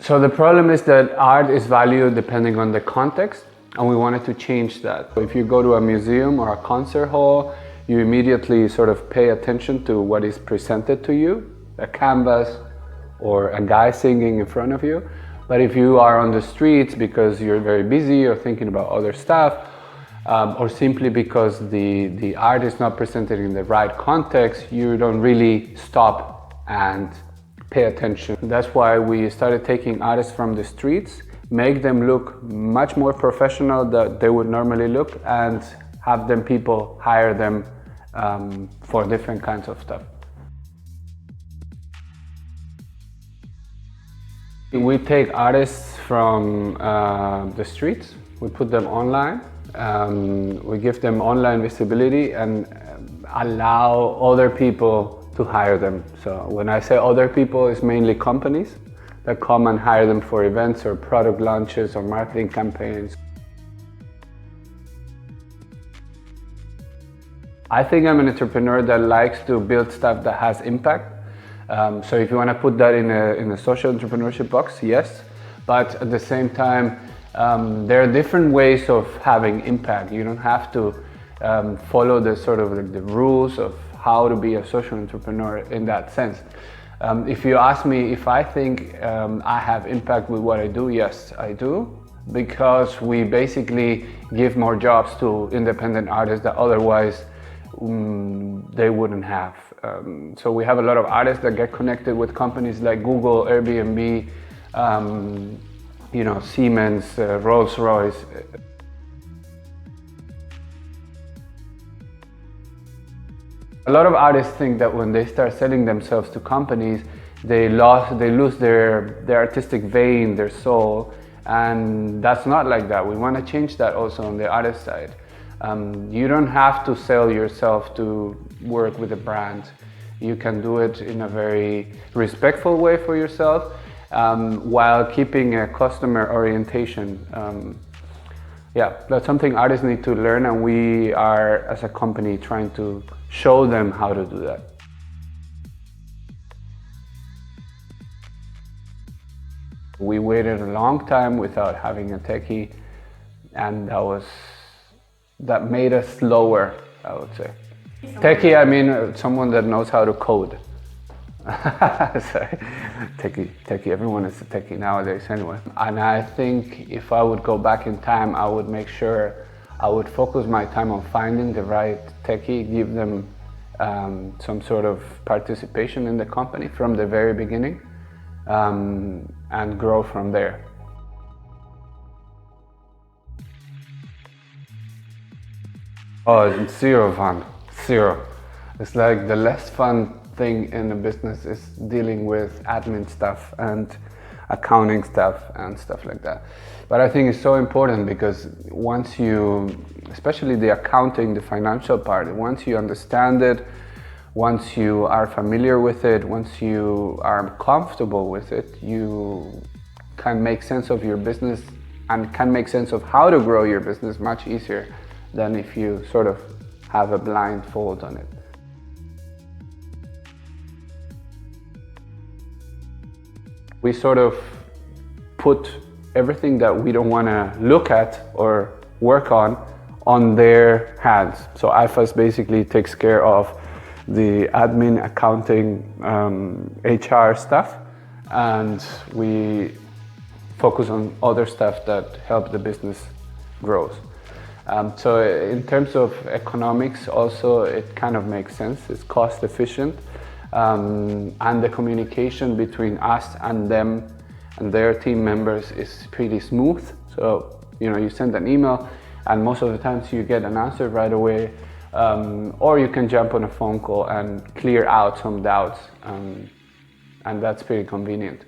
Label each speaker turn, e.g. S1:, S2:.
S1: So the problem is that art is valued depending on the context, and we wanted to change that. If you go to a museum or a concert hall, you immediately sort of pay attention to what is presented to you, a canvas or a guy singing in front of you. But if you are on the streets because you're very busy or thinking about other stuff, or simply because the art is not presented in the right context, you don't really stop and pay attention. That's why we started taking artists from the streets, make them look much more professional than they would normally look, and have them people hire them for different kinds of stuff. We take artists from the streets, we put them online, we give them online visibility and allow other people to hire them. So when I say other people, it's mainly companies that come and hire them for events or product launches or marketing campaigns. I think I'm an entrepreneur that likes to build stuff that has impact. So if you want to put that in a social entrepreneurship box, yes. But at the same time, there are different ways of having impact. You don't have to follow the sort of the rules of how to be a social entrepreneur in that sense. If you ask me if I think I have impact with what I do, yes, I do. Because we basically give more jobs to independent artists that otherwise they wouldn't have. So we have a lot of artists that get connected with companies like Google, Airbnb, Siemens, Rolls-Royce. A lot of artists think that when they start selling themselves to companies, they lose their artistic vein, their soul, and that's not like that. We want to change that also on the artist side. You don't have to sell yourself to work with a brand. You can do it in a very respectful way for yourself while keeping a customer orientation. That's something artists need to learn, and we are, as a company, trying to show them how to do that. We waited a long time without having a techie, and that made us slower, I would say. Techie, I mean someone that knows how to code. Sorry. Techie, everyone is a techie nowadays anyway. And I think if I would go back in time, I would make sure I would focus my time on finding the right techie, give them some sort of participation in the company from the very beginning, and grow from there. Oh, it's zero fun, zero. It's like the less fun thing in a business is dealing with admin stuff and accounting stuff and stuff like that. But I think it's so important because once you, especially the accounting, the financial part, once you understand it, once you are familiar with it, once you are comfortable with it, you can make sense of your business and can make sense of how to grow your business much easier than if you sort of have a blindfold on it. We sort of put everything that we don't want to look at or work on their hands. So eifas basically takes care of the admin, accounting, HR stuff, and we focus on other stuff that help the business grow. So in terms of economics also, it kind of makes sense. It's cost efficient, and the communication between us and them and their team members is pretty smooth. So you send an email and most of the times you get an answer right away, or you can jump on a phone call and clear out some doubts, and that's pretty convenient.